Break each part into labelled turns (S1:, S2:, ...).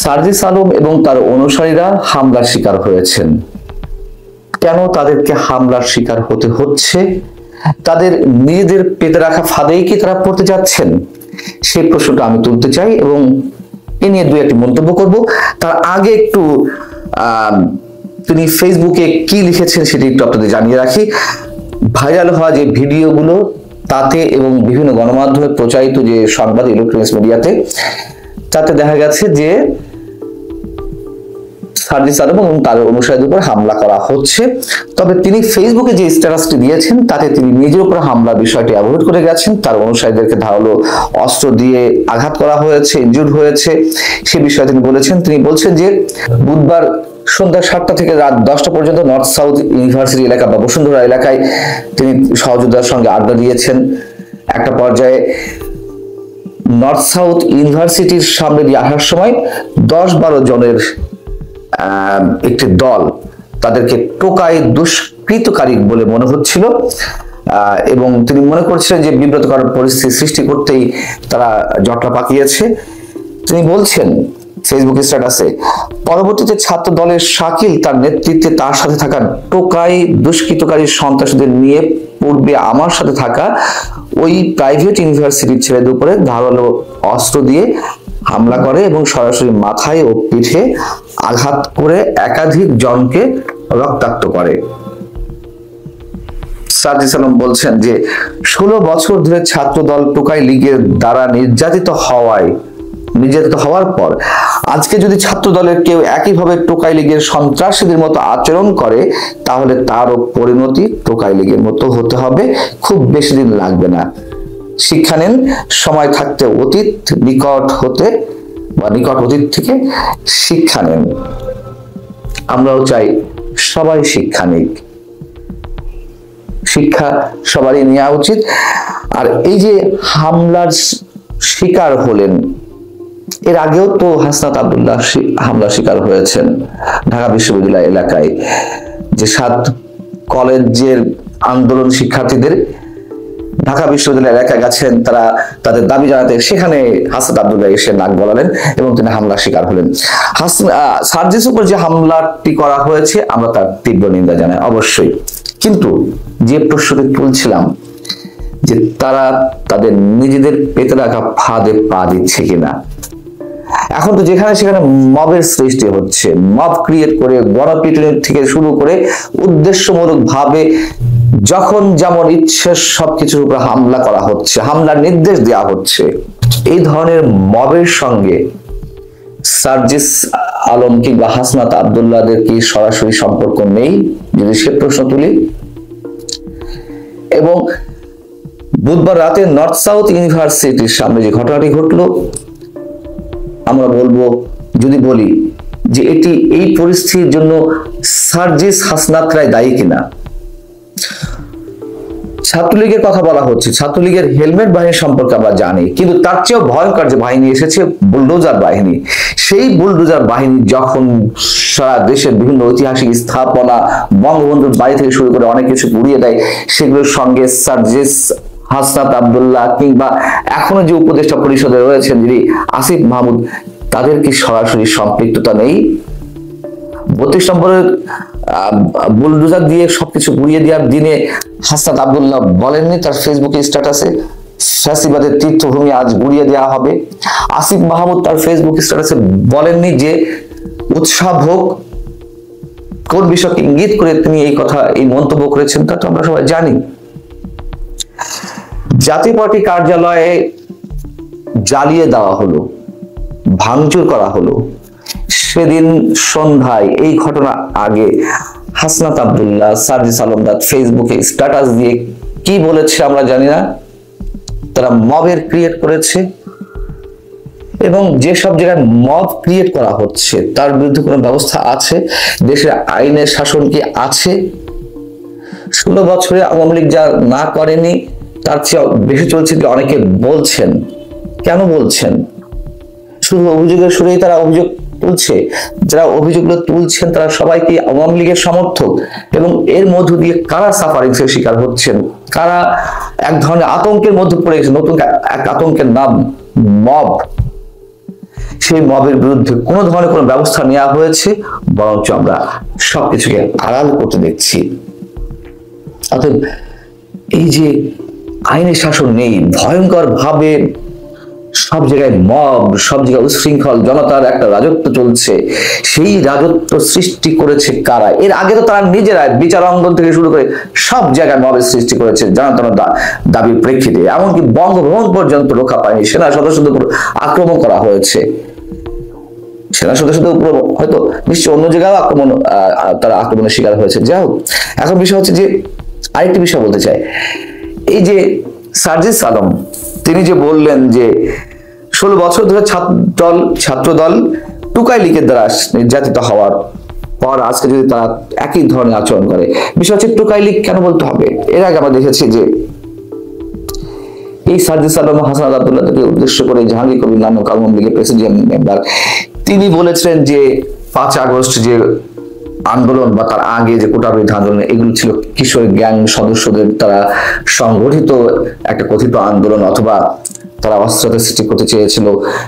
S1: সার্জিস আলম এবং তার অনুসারীরা হামলার শিকার হয়েছেন। কেন তাদেরকে হামলার শিকার হতে হচ্ছে? তাদের নিজেদের পেতে রাখা ফাঁদেই কি তারা পড়তে যাচ্ছেন? সেই প্রশ্নটা আমি তুলতে চাই এবং এ নিয়ে দুই একটি মন্তব্য করব। তার আগে একটু তিনি ফেসবুকে কি লিখেছেন সেটি একটু আপনাদের জানিয়ে রাখি। ভাইরাল হওয়া যে ভিডিওগুলো তাতে এবং বিভিন্ন গণমাধ্যমে প্রচারিত যে সংবাদ ইলেকট্রনিক্স মিডিয়াতে, তাতে দেখা গেছে যে সার্জিস আলম এবং তার অনুসারীদের উপর হামলা করা হচ্ছে। তবে তিনি ফেসবুকে যে স্ট্যাটাসটি দিয়েছেন তাতে তিনি নিজের উপর হামলার বিষয়টি অ্যাভয়েড করে গেছেন। তার অনুসারীদেরকে ধারালো অস্ত্র দিয়ে আঘাত করা হয়েছে, ইনজুর্ড হয়েছে, সে বিষয়ে তিনি বলেছেন। তিনি বলছেন যে বুধবার সন্ধ্যা 7টা থেকে রাত 10টা পর্যন্ত নর্থ সাউথ ইউনিভার্সিটি এলাকা বা বসুন্ধরা এলাকায় তিনি সহযোদ্ধার সঙ্গে আড্ডা দিয়েছেন। একটা পর্যায়ে নর্থ সাউথ ইউনিভার্সিটির সামনে দিয়ে আসার সময় 10-12 জনের একটি দল, তাদেরকে টোকাই দুষ্কৃতকারী বলে মনে হচ্ছিল এবং তিনি মনে করছিলেন যে বিব্রতকর পরিস্থিতি সৃষ্টি করতেই তারা জটলা পাকিয়েছে। তিনি বলছেন ফেসবুক স্ট্যাটাসে, পরবর্তীতে ছাত্র দলের শাকিল তার নেতৃত্বে তার সাথে থাকা টোকাই দুষ্কৃতকারী সন্ত্রাসীদের নিয়ে পূর্বে আমার সাথে থাকা ওই প্রাইভেট ইউনিভার্সিটির ছেলেদের উপরে ধারালো অস্ত্র দিয়ে হামলা করে এবং সরাসরি মাথায় ও পিঠে আঘাত করে একাধিক জনকে রক্তাক্ত করে। সার্জিস আলম বলছেন যে 16 বছর ধরে ছাত্র দল টোকাই লীগের দ্বারা নির্যাতিত হওয়ার পর আজকে যদি ছাত্র দলের কেউ একইভাবে টোকাই লীগের সন্ত্রাসীদের মতো আচরণ করে তাহলে তারও পরিণতি টোকাই লীগের মতো হতে হবে। খুব বেশি দিন লাগবে না। শিক্ষা নেন, সময় থাকতে নিকট অতীত থেকে শিক্ষা নেন। আমরাও চাই সবাই শিক্ষা নিক, শিক্ষা সবারই নেওয়া উচিত। আর এই যে হামলার শিকার হলেন, এর আগেও তো হাসনাত আব্দুল্লাহ হামলার শিকার হয়েছেন ঢাকা বিশ্ববিদ্যালয় এলাকায়, যে 7 কলেজের আন্দোলন শিক্ষার্থীদের ঢাকা বিশ্ববিদ্যালয় এলাকায় গেছেন তারা তাদের দাবি জানাতে, সেখানে হাসনাত আব্দুল্লাহ এসে নাক গলালেন এবং তিনি হামলার শিকার হলেন। সার্জিস উপর যে হামলাটি করা হয়েছে আমরা তার তীব্র নিন্দা জানাই অবশ্যই, কিন্তু যে প্রশ্নটি তুলছিলাম যে তারা তাদের নিজেদের পেতে রাখা ফাঁদে পা দিচ্ছে কিনা। এখন তো যেখানে সেখানে মবের সৃষ্টি হচ্ছে, মব ক্রিয়েট করে গণপিটুনি থেকে শুরু করে উদ্দেশ্যমূলক ভাবে যখন যেমন ইচ্ছে সবকিছুর উপর হামলা করা হচ্ছে, হামলার নির্দেশ দেওয়া হচ্ছে। এই ধরনের মবের সঙ্গে সার্জিস আলম কিংবা হাসনাত আব্দুল্লাহদের কি সরাসরি সম্পর্ক নেই যদি সে প্রশ্ন তুলি? এবং বুধবার রাতে নর্থ সাউথ ইউনিভার্সিটির সামনে যে ঘটনাটি ঘটলো, আমরা বলবো, যদি বলি যে এটি এই পরিস্থিতির জন্য সার্জিস হাসনাতরাই দায়ী কিনা। ছাত্রলীগের কথা বলা হচ্ছে, ছাত্রলীগের হেলমেট বাহিনী সম্পর্কে আমরা জানি, কিন্তু তার চেয়েও ভয়ঙ্কর যে বাহিনী এসেছে বুলডোজার বাহিনী। সেই বুলডোজার বাহিনী যখন সারা দেশের বিভিন্ন ঐতিহাসিক স্থাপনা, বঙ্গবন্ধুর বাড়ি থেকে শুরু করে অনেক কিছু পুড়িয়ে দেয়, সেগুলোর সঙ্গে সার্জিস, হাসনাত আব্দুল্লাহ কিংবা এখনো যে উপদেষ্টা পরিষদে রয়েছেন যিনি আসিফ মাহমুদ, তাদের কি সরাসরি সম্পৃক্ততা নেই? 32 নম্বরের বুলডোজার দিয়ে সবকিছু গুড়িয়ে দেওয়ার দিনে হাসনাত আব্দুল্লাহ বলেননি তার ফেসবুকে স্ট্যাটাসে ফ্যাসিবাদের তীর্থভূমি আজ গুড়িয়ে দেওয়া হবে? আসিফ মাহমুদ তার ফেসবুক স্ট্যাটাসে বলেননি যে উৎসব হোক? কোন বিষয়কে ইঙ্গিত করে তিনি এই মন্তব্য করেছেন তা তো আমরা সবাই জানি। জাতীয় পার্টি কার্যালয়ে জ্বালিয়ে দেওয়া হলো, ভাঙচুর করা হলো। সেদিন সন্ধ্যায় এই ঘটনা আগে হাসনাত আব্দুল্লাহ, সার্জিস আলম ফেসবুকে স্ট্যাটাস দিয়ে কি বলেছে আমরা জানি না। তারা মবের ক্রিয়েট করেছে এবং যেসব জায়গায় মব ক্রিয়েট করা হচ্ছে তার বিরুদ্ধে কোনো ব্যবস্থা আছে? দেশের আইনের শাসন কি আছে? 16 বছরে আওয়ামী লীগ যা না করেনি তার চেয়ে বেশি চলছে কি অনেকে বলছেন। কেন বলছেন? শুধু অভিযোগের সুরেই তারা অভিযোগ তুলছে, যারা অভিযোগগুলো তুলছেন তারা সবাই কি আওয়ামী লীগের সমর্থক? এবং এর মধ্য দিয়ে কারা সাফারিংস এর শিকার হচ্ছেন, কারা এক ধরনের আতঙ্কের মধ্যে পড়ে গেছে, নতুন এক আতঙ্কের নাম মব। সেই মবের বিরুদ্ধে কোনো ধরনের কোনো ব্যবস্থা নেওয়া হয়েছে, বরঞ্চ আমরা সবকিছুকে আড়াল করতে দেখছি। অতএব এই যে আইনের শাসন নেই, ভয়ঙ্কর ভাবে সব জায়গায় মব, সব জায়গায় উশৃঙ্খল জনতার একটা রাজত্ব চলছে, সেই রাজত্ব সৃষ্টি করেছে কারা? এর আগে তো তারা নিজেরা বিচার অঙ্গন থেকে শুরু করে সব জায়গায় মবের সৃষ্টি করেছে জানাতন দাবির প্রেক্ষিতে। এমনকি বঙ্গভবন পর্যন্ত রক্ষা পায়নি, সেনা সদস্যদের উপর আক্রমণ করা হয়েছে। সেনা সদস্যদের উপর হয়তো নিশ্চয় অন্য জায়গায় তারা আক্রমণের শিকার হয়েছে। যাই হোক, এখন বিষয় হচ্ছে যে আরেকটি বিষয় বলতে চাই, এই যে সার্জিস আলম তিনি যে বললেন যে 16 বছর ধরে ছাত্রদল টুকাই লীগের দ্বারা নির্যাতিত হওয়ার পর আজকে যদি তারা একই ধরনের আচরণ করে, বিষয় হচ্ছে টুকাই লীগ কেন বলতে হবে? এর আগে আমরা দেখেছি যে এই সার্জিস আলম হাসান আব্দুল্লাহকে উদ্দেশ্য করে জাহাঙ্গীর কবির নামক আওয়ামী লীগের প্রেসিডিয়াম মেম্বার তিনি বলেছিলেন যে 5 আগস্ট যে আন্দোলন বা তার আগে যে কোটা বিরোধী আন্দোলন, এগুলো ছিল কিশোর গ্যাং সদস্যদের তারা সংগঠিত একটা কথিত আন্দোলন, অথবা তারা অস্ত্রতা সৃষ্টি করতে চেয়েছিল,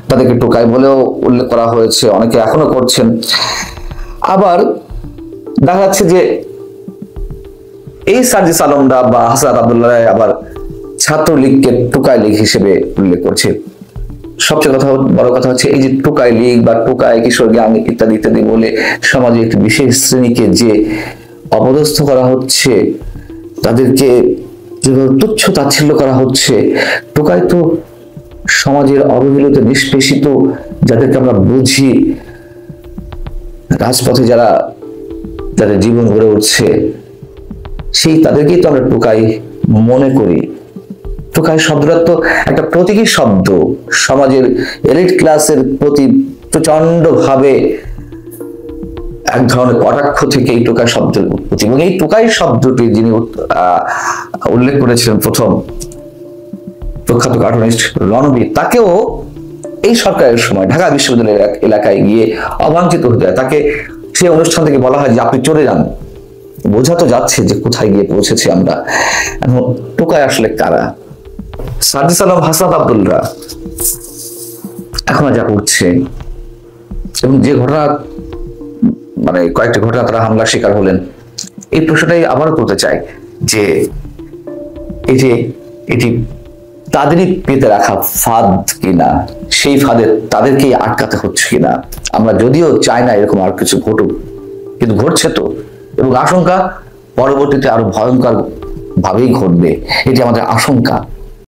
S1: তাদেরকে টোকাই বলেও উল্লেখ করা হয়েছে, অনেকে এখনো করছেন। আবার দেখা যাচ্ছে যে এই সার্জিস আলমরা বা হাসান আব্দুল্লাহ আবার ছাত্রলীগকে টোকাই লীগ হিসেবে উল্লেখ করছে। সবচেয়ে বড় কথা হচ্ছে এই যে টোকাই লীগ বা টোকাই কিশোর গ্যাং ইত্যাদি ইত্যাদি বলে সমাজে একটি বিশেষ শ্রেণীকে যে অপদস্থ করা হচ্ছে, তাদেরকে যেভাবে তুচ্ছ তাচ্ছিল্য করা হচ্ছে। টোকাই তো সমাজের অবহেলিত নিষ্পেষিত, যাদেরকে আমরা বুঝি, রাজপথে যাদের জীবন গড়ে উঠছে, সেই তাদেরকেই তো আমরা টোকাই মনে করি। টোকাই শব্দটা তো একটা প্রতীকী শব্দ, সমাজের এলিট ক্লাসের প্রতি প্রচন্ড ভাবে এক ধরনের কটাক্ষ থেকে এই টোকাই শব্দের উৎপত্তি। এবং এই টোকাই শব্দটি যিনি উল্লেখ করেছিলেন প্রথম প্রখ্যাত কার্টুনিস্ট রণবীর, তাকেও এই সরকারের সময় ঢাকা বিশ্ববিদ্যালয়ের এলাকায় গিয়ে অবাঞ্ছিত হতে হয়। তাকে সেই অনুষ্ঠান থেকে বলা হয় যে আপনি চলে যান। বোঝা তো যাচ্ছে যে কোথায় গিয়ে পৌঁছেছি আমরা। এখন টোকাই আসলে কারা? সার্জিস আলম হাসান আব্দুল্লাহ এখন যা করছে এবং যে ঘটনা, মানে কয়েকটি ঘটনা তারা হামলার শিকার হলেন, এই প্রশ্নটাই আবারও করতে চাই যে এটি তাদেরই পেতে রাখা ফাঁদ কিনা, সেই ফাঁদে তাদেরকেই আটকাতে হচ্ছে কিনা। আমরা যদিও চাই না এরকম আর কিছু ঘটুক, কিন্তু ঘটছে তো, এবং আশঙ্কা পরবর্তীতে আরো ভয়ঙ্কর ভাবেই ঘটবে, এটি আমাদের আশঙ্কা।